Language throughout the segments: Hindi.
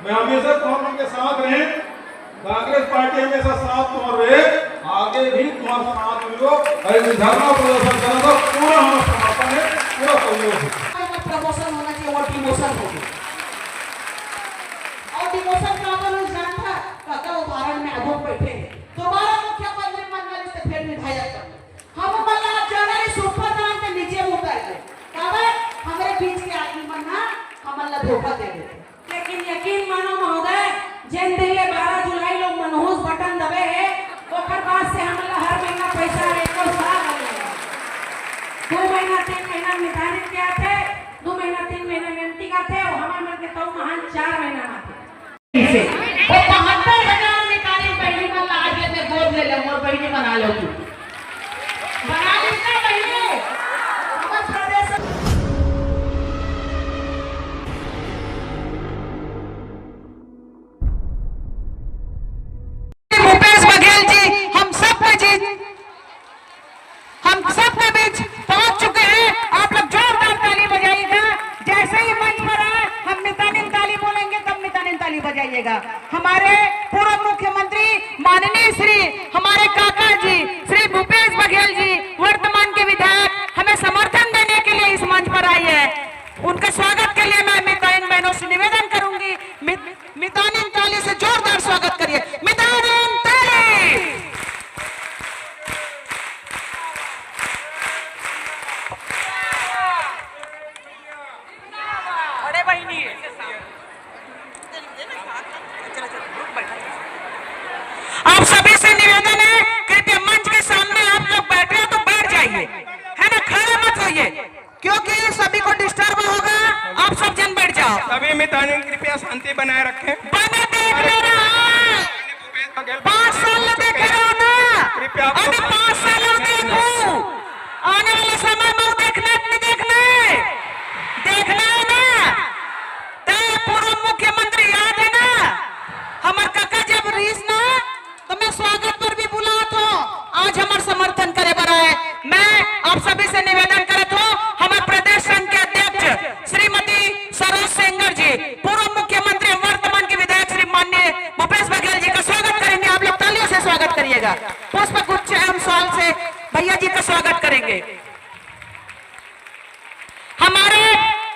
मैं हमेशा तुम उनके साथ रहे, कांग्रेस पार्टी हमेशा साथ तुम्हारे रहे, आगे भी तुम्हारा साथ मिलो और धरना प्रदर्शन करना तो पूरा हमारा समर्थन है, पूरा सहयोग है। प्रमोशन होना चाहिए और डिमोशन हो गया और डिमोशन का अगर जानता काका उदाहरण में अधोक बैठे दोबारा मुख्यमंत्री बनने से फिर विधायक हम मल्ला जर्नलिस्ट ऊपर जान के नीचे उतर गए काबे हमारे बीच के आदमी बनना हमला धोखा दे दे। लेकिन यकीन मानो महोदय जिन दिले 12 जुलाई लोग मनहूस बटन दबे है ओकर बाद से हमला हर महीना पैसा एको साल लगेगा 2 महीना 3 महीना निर्धारित किया थे 2 महीना 3 महीना गिनती का थे और हमारे मन के तो महान 4 महीना में थे वो 72,000 निकाली पहली मल्ला आज में गोद ले ले मोर बहनी बना लो तू बना लेना पहले हमारे प्रदेश बजाइएगा। हमारे पूर्व मुख्यमंत्री माननीय श्री हमारे काका जी श्री भूपेश बघेल जी वर्तमान के विधायक हमें समर्थन देने के लिए इस मंच पर आई है। उनका स्वागत के लिए मैं मितानिन बहनों से निवेदन करूंगी मितानिन ताली से जोरदार स्वागत करिए। मितानिन ताली। बड़े बहनी आप सभी से निवेदन है कृपया मंच के सामने आप लोग बैठे हो तो बैठ जाइए, है ना, खड़े मत होइए क्योंकि सभी को डिस्टर्ब होगा। आप सब जन बैठ जाओ। सभी मितानिन कृपया शांति बनाए रखें। बने देख ले रहा 5 साल देखे रहो ना, कृपया अरे 5 साल देखो आने वाले समय में देखना है ना। तय पूर्व मुख्यमंत्री याद है ना हमार काका जब रीस ना तो मैं स्वागत पर भी बुला तो आज हमार समर्थन करे बरा है। मैं आप सभी से निवेदन करत हूँ हमारे प्रदेश संघ के अध्यक्ष श्रीमती सरोज सेंगर जी पूर्व मुख्यमंत्री वर्तमान के विधायक श्री माननीय भूपेश बघेल जी का स्वागत करेंगे। आप लोग तालियों से स्वागत करिएगा। पुष्प गुच्छ एवं सवाल से भैया जी का स्वागत करेंगे। हमारे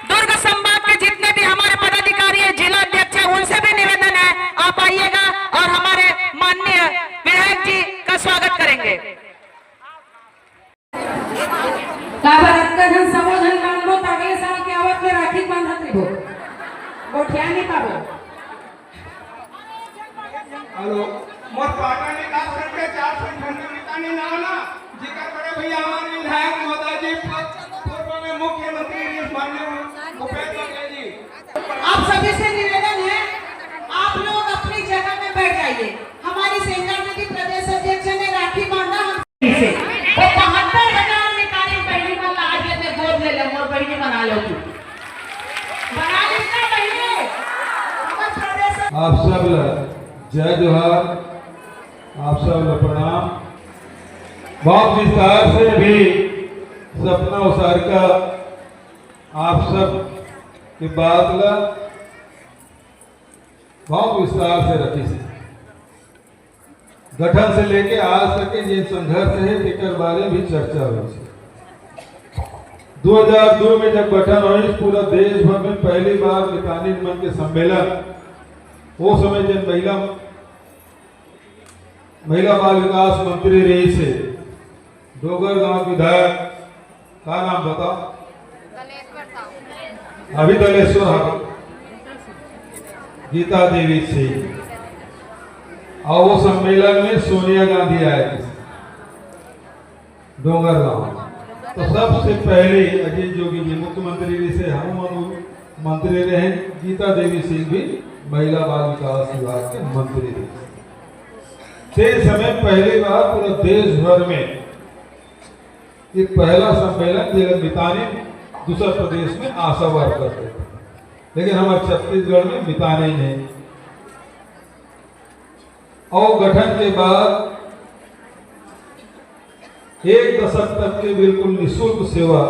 दुर्ग संभाग के जितने भी हमारे पदाधिकारी है जिला अध्यक्ष है उनसे भी निवेदन है आप आइएगा और हमारे माननीय विधायक जी का स्वागत करेंगे। संबोधन मानबो अगले साल के आवत में राखी बांधत रहो गोठिया नहीं पाबो। हेलो मोर पाटा ने का करके 4 संगठन के मितानिन ना ना जिक्र बड़े भैया हमारे विधायक महोदय जी पूर्व में मुख्यमंत्री माननीय भूपेश बघेल जी। आप सभी से निवेदन है आप लोग अपनी जगह में बैठ जाइए। हमारी सेंगर जी प्रदेश अध्यक्ष ने राखी बांधा हमसे वो 72,000 निकाली पहली मल्ला आज में गोद ले ले मोर बहनी बना लो तू बना लेना पहले हमारे प्रदेश। आप सब जय जोहार, आप सब प्रणाम। बहुत विस्तार से भी सपना उसार का आप सब की बात ला बहुत विस्तार से रखी से गठन से लेके आज तक के जिन संघर्ष है तेकर बारे भी चर्चा हुई। 2002 में जब गठन हुई पूरा देश भर में पहली बार मितानिन मन के सम्मेलन वो समय जब महिला बाल विकास मंत्री रही से डोगर गांव विधायक का नाम बताओ अभी दलेश्वर गीता देवी सिंह और वो सम्मेलन में सोनिया गांधी आए थे डोंगर गांव। तो सबसे पहले अजीत जोगी जी मुख्यमंत्री से हम मंत्री रहे, गीता देवी सिंह भी महिला बाल विकास विभाग के मंत्री रहे। ते समय पहली बार पूरा देश भर में एक पहला सम्मेलन जिला मितानिन दूसरा प्रदेश में आशा वर्कर थे, लेकिन हमारे छत्तीसगढ़ में मितानिन है। और गठन के बाद 1 दशक तक के बिल्कुल निःशुल्क सेवा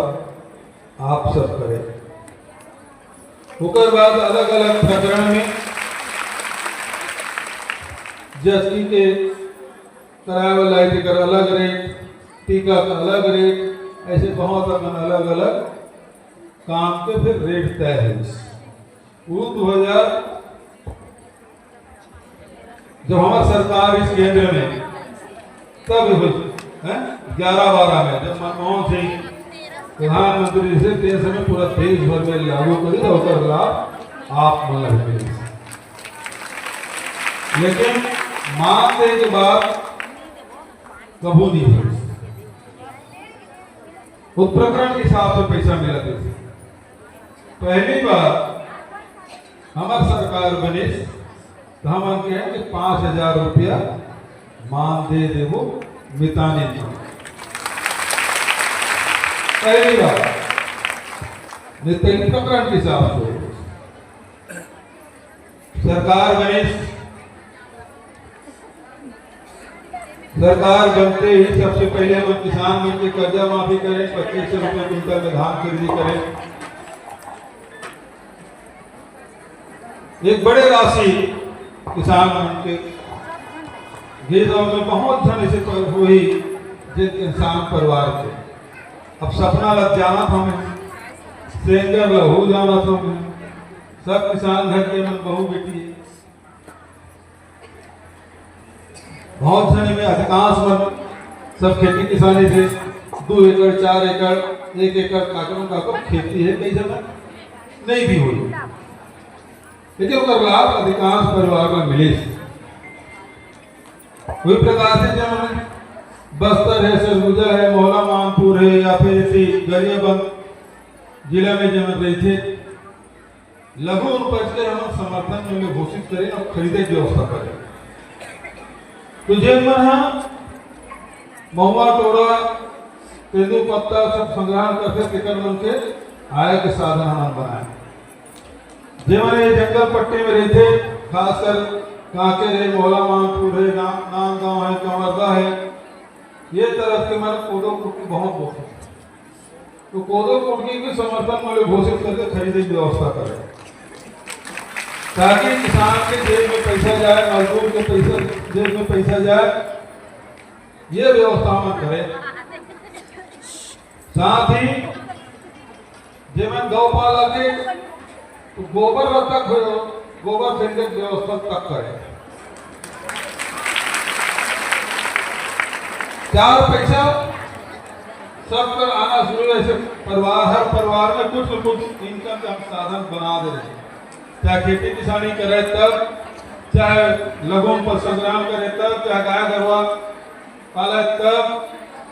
आप सब करें। उसके बाद अलग अलग प्रकरण में जस्टी के कराए वाला लाइट का अलग रेट, टीका का अलग रेट, ऐसे बहुत अपन अलग अलग काम के फिर रेट तय है। वो 2000 जब हमारी सरकार इस केंद्र में तब हुई 11-12 में जब मनमोहन सिंह प्रधानमंत्री से देश में पूरा देश भर में लागू करी तो उसका लाभ आप मतलब मिले। लेकिन मान देने के बाद कबू नहीं हुई। उस प्रकरण के हिसाब से पैसा मिला थे। पहली बार हमारी सरकार बने तो हम कहे कि 5,000 रुपया मान दे दे वो मिताने में। पहली बार नितिन प्रकरण के हिसाब से सरकार बनी। सरकार बनते ही सबसे पहले हम किसान मिल के कर्जा माफी करें, 2500 रुपये क्विंटल में धान खरीदी करें। एक बड़े राशि किसान मन के गेदों में बहुत धन से हुई जिन इंसान परिवार के अब सपना लग जाना था हमें, सेंगर हो जाना था हमें। सब किसान घर के मन बहू बेटी बहुत जने में अधिकांश मन सब खेती किसानी से 2 एकड़ 4 एकड़ 1 एकड़ काकरों का खेती है, कई जगह नहीं भी हुई, लेकिन उसका लाभ अधिकांश परिवार में मिले। कोई प्रकार से जब बस्तर है, सरगुजा है, मोहला मानपुर है या फिर ऐसी गरियाबंद जिला में जम रहे थे, लघु उपज के हम समर्थन मूल्य घोषित करें और खरीदे की व्यवस्था करें। तो जिन मन महुआ टोड़ा तेंदू पत्ता सब संग्रह करके टिकट मन के आय के साधन हम बनाए। जिन्होंने जंगल पट्टी में रहते, खासकर कांकेर है, मोहला मानपुर है, नाम गांव है, कंवरदा है, ये तरफ के मन कोदो कुटकी बहुत बहुत तो कोदो कुटकी की समर्थन मूल्य घोषित करके खरीदने की व्यवस्था करें ताकि किसान के जेब में पैसा जाए, मजदूर के पैसा जेब में पैसा जाए, ये व्यवस्था हम करें। साथ ही जब गौपाला के तो गोबर तक गोबर फेंकने की व्यवस्था तक करें। 4 पैसा सब कर आना शुरू, ऐसे परिवार हर परिवार में कुछ न कुछ इनकम का साधन बना दे रहे, चाहे खेती किसानी करे तब, चाहे लघु पर संग्राम करे तब, चाहे गाय गरवा पाले तब,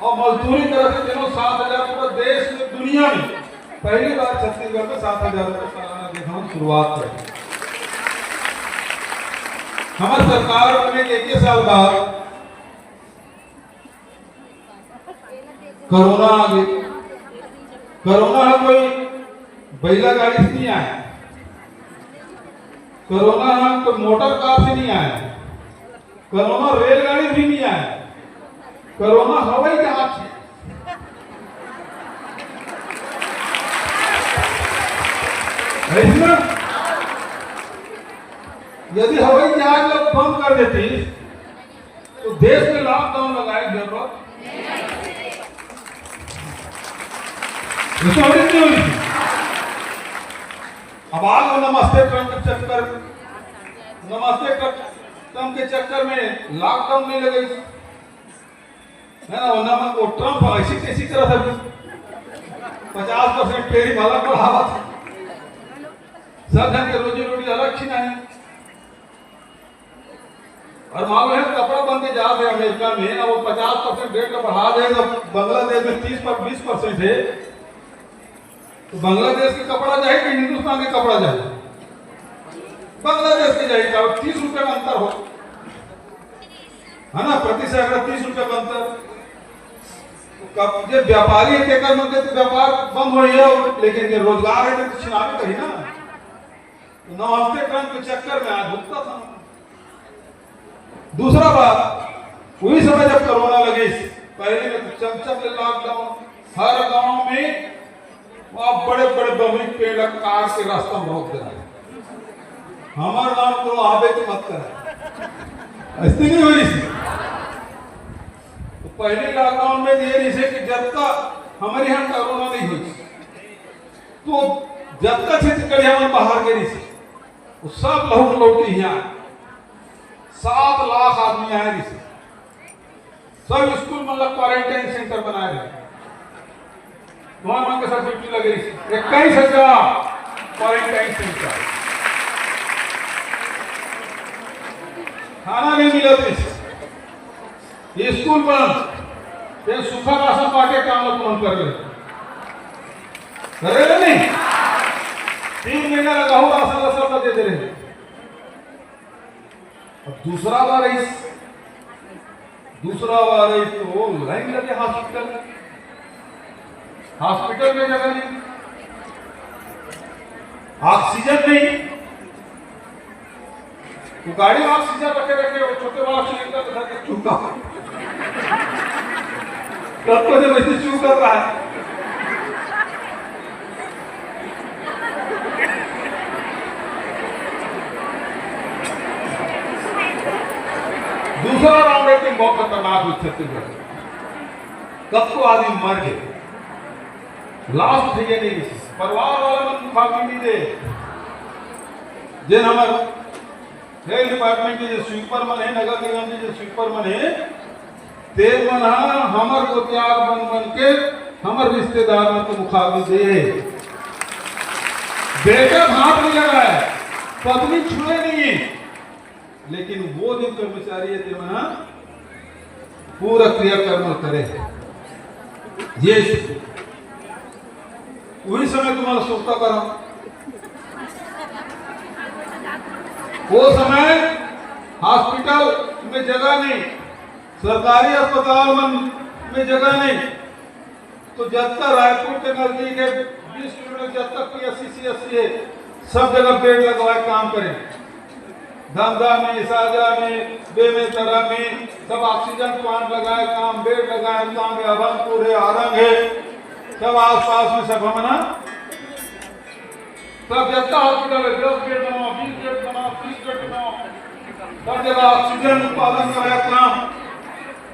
और मजदूरी करे तीनों 7,000 रुपये देश में दुनिया में पहली बार छत्तीसगढ़ में 7,000 रुपये सालाना देना हम शुरुआत करें। हमारी सरकार बनने के 1 साल बाद कोरोना आ गई। कोरोना कोई बैला गाड़ी से नहीं आया, कोरोना कोई मोटर कार से नहीं आया, कोरोना रेलगाड़ी भी नहीं आया, कोरोना हवाई जहाज से। यदि हवाई जहाज लोग बंद कर देती तो देश में लॉकडाउन लगाए जरूरत नहीं हुई। अब आज नमस्ते ट्रम्प के चक्कर, नमस्ते ट्रम्प के चक्कर में लॉकडाउन नहीं लगी है ना, वरना वो ट्रम्प ऐसी तरह था 50% टेरी वाला बढ़ावा था, सब ढंग के रोजी रोटी अलग छीना है। और मालूम है कपड़ा बन के जा रहे अमेरिका में, अब वो 50% रेट का बढ़ा दे तो बांग्लादेश में 30-20% है, तो बांग्लादेश के कपड़ा जाए कि हिंदुस्तान के कपड़ा जाए? बांग्लादेश के जाएगा। 30 रुपए का अंतर हो है ना, प्रति से अगर 30 रुपए का अंतर, जो व्यापारी है कर मंगे तो व्यापार बंद हो गया, लेकिन ये रोजगार है तो छिनावे कहीं ना। नमस्ते ट्रम्प के चक्कर में आज भुगता था। दूसरा बात, वही समय जब कोरोना लगे, पहले में चमचम लॉकडाउन, हर गांव में आप बड़े बड़े बमरी पेड़ काट के रास्ता में रोक देना। हमारे गांव तो आवे तो मत करे, ऐसी नहीं हो रही थी। तो पहले लॉकडाउन में ये रही से कि जब तक हमारे यहाँ कोरोना नहीं हुई तो जब तक छत्तीसगढ़ में बाहर गई थी वो सब लौट लौट के यहाँ 7 लाख आदमी आए रही से। सब स्कूल मतलब क्वारंटाइन सेंटर बनाए रहे वहां वहां के सब ड्यूटी लग रही थी। 21,000 क्वारंटाइन सेंटर, खाना नहीं मिला थी, स्कूल बंद, ये सूखा राशन बांटे काम लोग बंद कर रहे नहीं। 3 महीना लगा हो राशन सब दे दे रहे। अब दूसरा बार तो लाइन लगे हॉस्पिटल में जगह नहीं, ऑक्सीजन नहीं। तो गाड़ी में ऑक्सीजन रखे वो छोटे वाला सिलेंडर रखा के चूका तब तो जब ऐसे चू कर रहा है। दूसरा राउंड है बहुत खतरनाक हुई छत्तीसगढ़। कब तो आदमी मर गए, लास्ट ये नहीं परिवार वाला मन मुखाग्नि नहीं दे। जिन हमारे हेल्थ डिपार्टमेंट के जो स्वीपर मन है, नगर निगम के जो स्वीपर मन है, ते मन हमर को त्याग बन के हमर रिश्तेदार मन को मुखाग्नि दे। बेटा हाथ नहीं लगा है, पत्नी छुए नहीं, लेकिन वो जो कर्मचारी है ते मन पूरा क्रियाकर्म करे। ये वही समय तुम्हारा सोचता करो, वो समय हॉस्पिटल में जगह नहीं, सरकारी अस्पताल में जगह नहीं, तो जब तक रायपुर के नजदीक है 20 किलोमीटर जब तक PSC है सब जगह बेड लगवाए काम करें। धमधा में, साजा में, बेमेतरा में सब ऑक्सीजन प्लांट लगाए काम, बेड लगाए काम, अभनपुर है, आरंग है, सब आसपास में सब हमना सब जब तक हॉस्पिटल है 10 बेड बनाओ, 20 बेड बनाओ, 30 बेड बनाओ, सब जगह ऑक्सीजन उत्पादन कराया काम।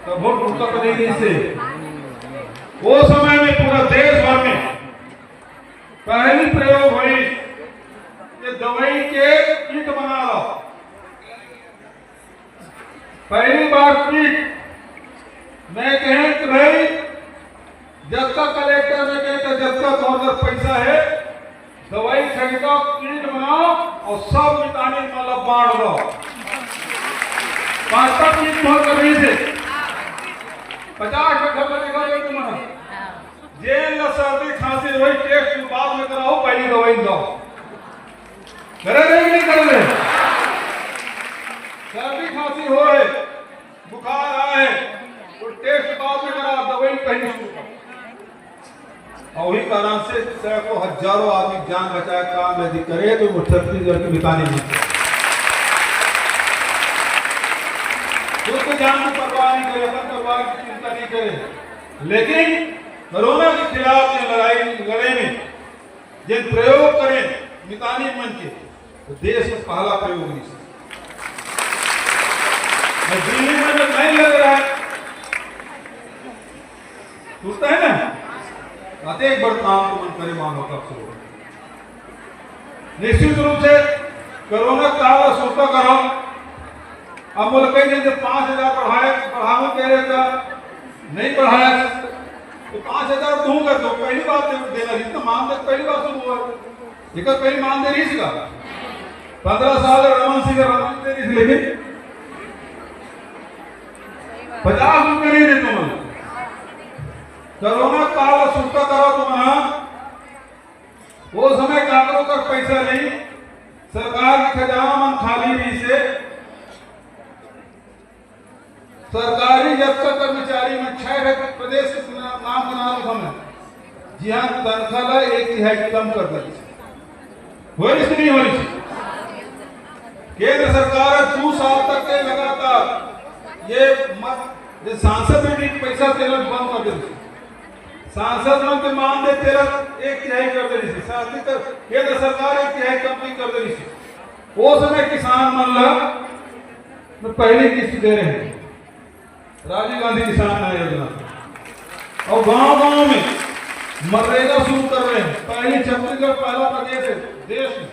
तब बहुत उत्तर प्रदेश से वो समय में पूरा देश भर में पहली प्रयोग हुई कि दवाई के किट बना लो। पहली बार किट मैं कहें कि भाई जब तक कलेक्टर में गए तो जब तक और पैसा है दवाई खरीदो, किट बनाओ और सब विटामिन मतलब बांट दो। 5 किट बहुत कर रही थे, 50 का खबर निकल गई तुम्हारा जेल न सर्दी खांसी वही टेस्ट बाद में कराओ, पहली दवाई दो। करे नहीं कर रहे, सर्दी खांसी हो है, बुखार आए तो टेस्ट बाद में करा, दवाई पहली शुरू करो। और वही कारण से सैकड़ों हजारों आदमी जान बचाए काम यदि करे तो वो छत्तीसगढ़ की बिताने नहीं तो जान की परवाह नहीं करे, अपन परवाह की चिंता नहीं करे। लेकिन कोरोना के खिलाफ ये लड़ाई में जिन प्रयोग करें मितानी मन के तो देश में पहला प्रयोग नहीं। दिल्ली में जब नहीं लग रहा है सुनता है ना, एक बार काम तो मन करे मान होता निश्चित रूप से कोरोना काल सोचता करो। अब बोले कहीं जैसे 5,000 बढ़ाओ कह रहे था, नहीं बढ़ाया तो 5,000 तू कर दो। पहली बात देना रही तो मान दे, पहली बात शुरू हुआ एक पहली मान दे रही इसका 15 साल रमन सिंह दे रही, लेकिन 50 रुपये नहीं दे तुम। कोरोना काल सुनता करो तुम, वो समय कागजों का पैसा नहीं, सरकार की खजाना मन खाली नहीं से सरकारी जब तक कर्मचारी में 6 प्रदेश के नाम बना हमने जी हाँ तनख्वाह 1/3 कम कर दी। हो रही नहीं हो रही। केंद्र सरकार 2 साल तक के लगातार ये सांसद में भी पैसा देना बंद कर दी। सांसद मन के मान दे तेरा 1/3 कर दे रही थी, केंद्र सरकार 1/3 कम नहीं कर दे रही थी। वो समय किसान मन में पहली किस्त दे रहे हैं, राजीव गांधी किसान न्याय योजना। और गांव गांव में मनरेगा शुरू कर रहे हैं। पहली छत्तीसगढ़ पहला प्रदेश है देश में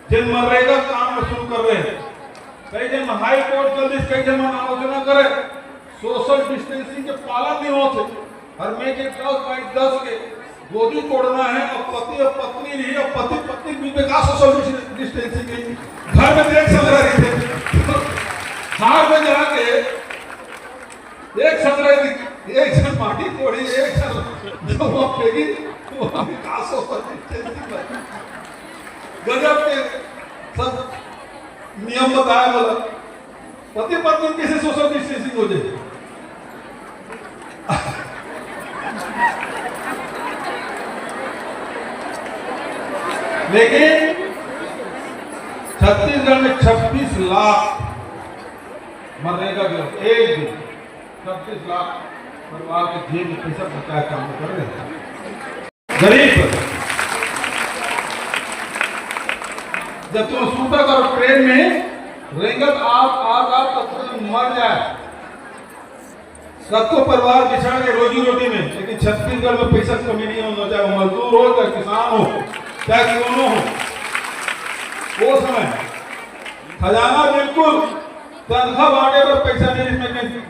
जिन मनरेगा काम में शुरू कर रहे हैं। कई जन हाई कोर्ट जल्दी कई जन आलोचना करे सोशल डिस्टेंसिंग के पालन नहीं होते। हर में के 10 के गोदी तोड़ना है और पत्नी नहीं और पति पत्नी बीच में का सोशल डिस्टेंसिंग नहीं। घर में देख समझ रहे थे हार में जाके एक समझ रहे थे, एक जन माटी तोड़ी, एक जन जो वो फेंकी वो का सोशल डिस्टेंसिंग गजब के सब नियम बताया। बोला पति पत्नी कैसे सोशल डिस्टेंसिंग हो जाए। लेकिन छत्तीसगढ़ में 26 लाख मनरेगा के एक दिन 26 लाख परिवार के जेब में पैसा बचाया काम कर रहे हैं। गरीब जब तुम सूता करो ट्रेन में रेंगत आप तब मर जाए। सबको परिवार बिछड़ के रोजी रोटी में, लेकिन छत्तीसगढ़ में पैसा कमी नहीं होना, चाहे वो मजदूर हो चाहे किसान हो चाहे क्यों हो। वो समय खजाना बिल्कुल तनख्वाह बांटे पर पैसा नहीं, जिसमें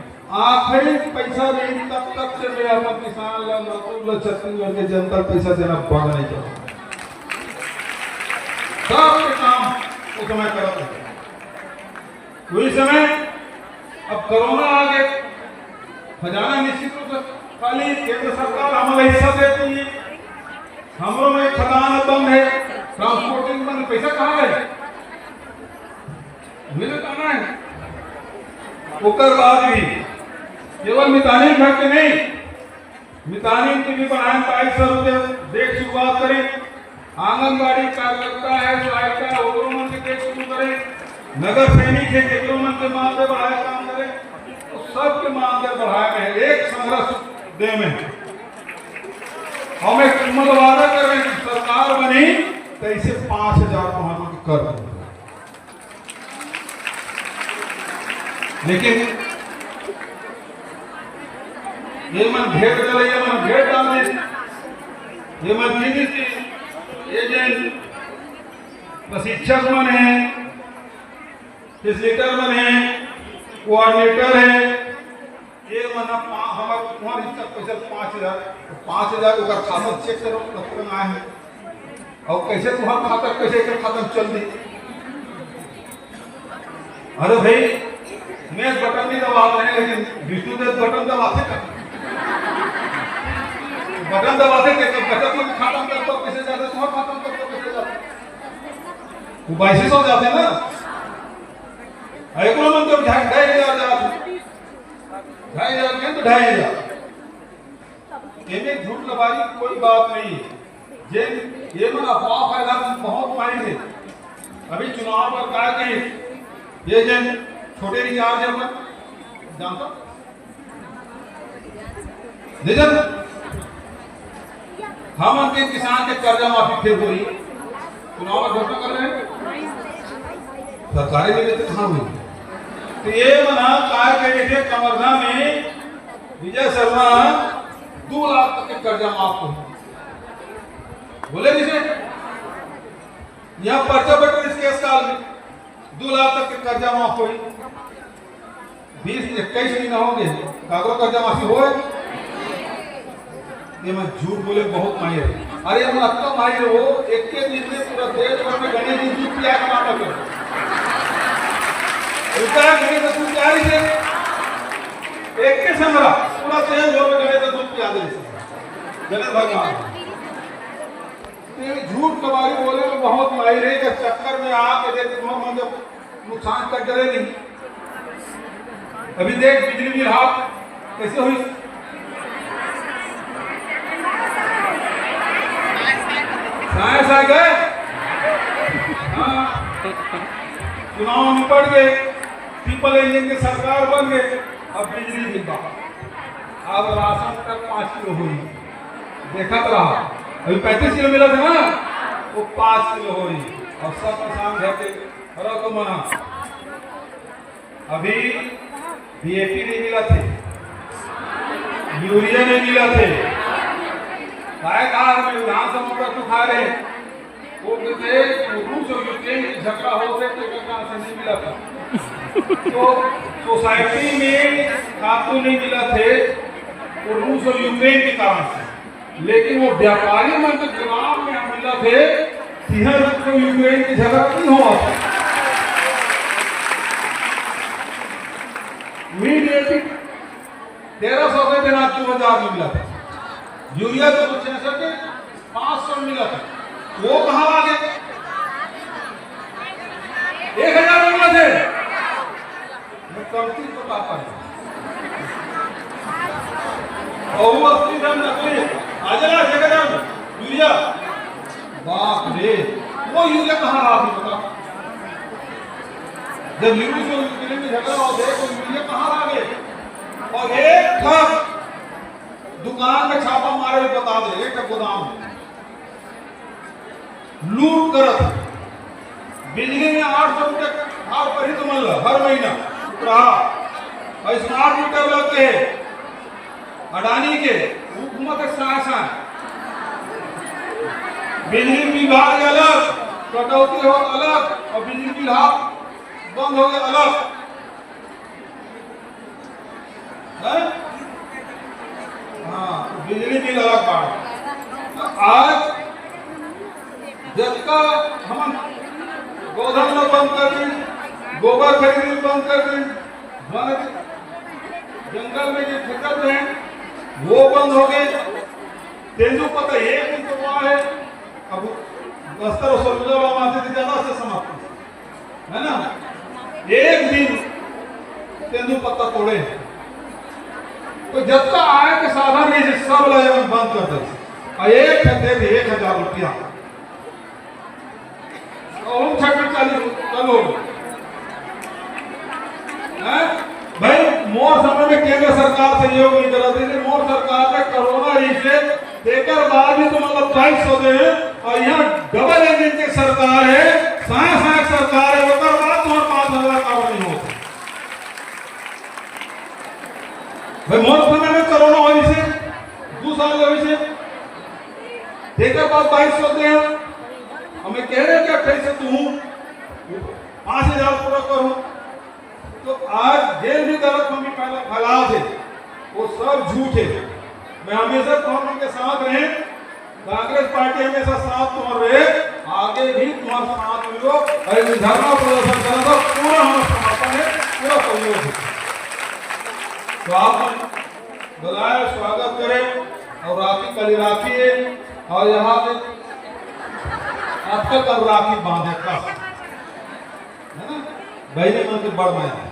आखिरी पैसा नहीं तब तक से मैं अपना किसान मजदूर छत्तीसगढ़ के जनता पैसा देना बंद नहीं कर सबके काम उस समय करते थे। वही समय अब कोरोना आ गए, खजाना निश्चित रूप से खाली केंद्र सरकार हमारा हिस्सा देती है। हमरों में खजाना बंद है, ट्रांसपोर्टिंग बंद, पैसा कहाँ है मिले कहना है। ओकर बाद भी केवल मितानी घर के नहीं, मितानी के भी बनाए 250 रुपये देख शुरुआत करें। आंगनबाड़ी कार्यकर्ता है सहायता मन के देख शुरू करें। नगर सैनिक है केवल मन के मानदेय बढ़ाए काम करें। तो सबके मानदेय बढ़ाए हैं एक संग्रह दे में। हम एक वादा कर रहे हैं कि सरकार बनी तो इसे 5000 हम कर। लेकिन ये मन भेड़ चले, ये मन भेड़ डाल दे, ये मन प्रशिक्षक मन है, फैसिलिटेटर मन है, कोऑर्डिनेटर है। ये मना हमारे पैसा 5000 का खाता चेक करो कब आए हैं और कैसे तुम्हारा खाता कैसे खाता चल दी। अरे भाई मैं बटन नहीं दबाते हैं, लेकिन विष्णुदेव बटन दबाते हैं। बटन दबाते के बचत में खाता करते कैसे जाते, तुम्हारा खाता करते कैसे जाते, वो 2200 जाते हैं ना। एक मन तो 2500 जाते, 2500 के तो 2500। इनमें झूठ लबारी कोई बात नहीं है। ये मन अफवाह फैला बहुत माइंड है। अभी चुनाव पर कहा कि ये जन छोटे रिचार्ज है मन जानता जन हम अपने किसान के कर्जा माफी फिर हुई, चुनाव में घोषणा कर रहे हैं सरकारी मिले कहाँ हुई। तो ये मना कार के बेटे कमरना में विजय शर्मा 2 लाख तक के कर्जा माफ हो बोले जिसे यहाँ पर्चा बटन इस केस काल में 2 लाख तक के कर्जा माफ हुई। 20-21 महीना हो गए कागरो कर्जा माफी हो। ये मैं झूठ बोले बहुत माहिर है। अरे हम इतना माहिर हो एक के दिन में पूरा देश भर में गणेश जी दूध पिया का नाटक है। गणेश दूध पिया से एक के समरा पूरा देश भर में गणेश दूध पिया दे गणेश भगवान। झूठ कबारी बोले में बहुत माहिर है। जब चक्कर में आके देख जब नुकसान कर डरे नहीं। अभी देख बिजली बिल हाथ कैसे हुई। साइंस आ गए, चुनाव में पड़ गए, ट्रिपल इंजन की सरकार बन गए। अब बिजली बिल अब राशन तक 5 किलो हुई देखा तो रहा। अभी 35 किलो मिला था ना, वो 5 किलो हुई। और सब किसान घर के तो मना अभी डीएपी नहीं मिला थे, यूरिया नहीं मिला थे, काय कहा में विधानसभा पर तो खा रहे वो कहते रूस और यूक्रेन झगड़ा हो से नहीं मिला था, तो सोसाइटी में खातू नहीं मिला थे वो रूस और यूक्रेन के कारण से, लेकिन वो व्यापारी मन के ग्राम में मिला थे रूस और यूक्रेन की झगड़ा नहीं हुआ था। मीडिएटी 1300 के दिन 2000 में मिला था, यूरिया तो 66 के 500 मिला था, वो कहां आ गए? 1000 मिला थे, मैं कमती बता पाया और वो 80 दाम नकली आजला जगह यूरिया, बाप रे वो यूरिया कहां रहा थी बता? जब यूरिया से यूक्रेन में झगड़ा हो गया तो यूरिया कहां आ गए? और एक ट्रक दुकान में छापा मारे हुए बता दे, एक गोदाम लूट करत बिजली में 800 रुपये भाव पर ही तो मिल रहा हर महीना रहा, और स्मार्ट मीटर लगते हैं अडानी के हुकूमत के शासन, बिजली विभाग अलग, कटौती हो अलग और बिजली विभाग बंद हो गया अलग है? हाँ, बिजली बिल अलग बात। आज जब का हम गोधन बंद कर दी, गोबर खरीदनी बंद कर दी, जंगल में जो ठेकर हैं वो बंद हो गए, तेंदुपत्ता एक दिन तो हुआ है, अब बस्तर और सरगुजा माथे से ज्यादा से समाप्त है ना, एक दिन तेंदुपत्ता तोड़े तो जब तक आय के साधन नहीं सब लगन बंद कर दे, और एक दे दी 1000 रुपया और छठ चलो भाई। मोर समय में केंद्र सरकार सहयोग नहीं कर रही, मोर सरकार ने कोरोना ही से देकर बाद भी तो मतलब 250 दे, और यहाँ डबल इंजन की सरकार है, साय सरकार है, वो कर बाद तुम्हारे 5000 का नहीं होता भाई। मोर समय में कोरोना होने से 2 साल होने से देकर बाद 2200 दे, हमें कह रहे क्या कैसे तू 5000 पूरा करूं, तो आज जेल भी गलत फहमी फैला थे वो सब झूठ है। मैं हमेशा गवर्नमेंट के साथ रहे, कांग्रेस पार्टी हमेशा साथ तुम्हारे रहे, आगे भी तुम्हारा साथ मिलो, और धरना प्रदर्शन करना तो पूरा हमारा समर्थन है, पूरा सहयोग है। तो आप बुलाए स्वागत करें, और राखी कल राखी है, और यहाँ पे अब तक अब राखी बांधे का है ना, बहने मन के बड़ में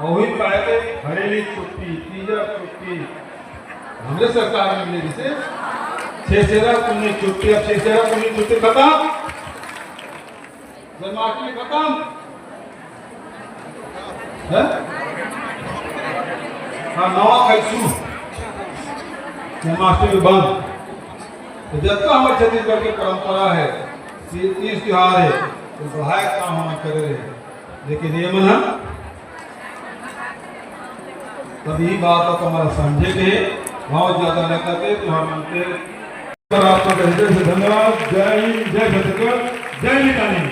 और वही पहले घरेली छुट्टी, तीजा छुट्टी हमरे सरकार में मिले, जिसे 6 पुण्य छुट्टी, अब 6 पुण्य छुट्टी खत्म, जन्माष्टमी खत्म है, हाँ नवा कैसू जन्माष्टमी बंद। तो जब तक हमारे छत्तीसगढ़ की परंपरा है, तीज त्योहार है, तो बढ़ाए काम हम कर रहे हैं, लेकिन ये मन तभी बात तो हमारा समझे थे, बहुत ज्यादा न करते तो हम आपको हृदय से धन्यवाद। जय हिंद, जय छत्तीसगढ़, जय हिंद।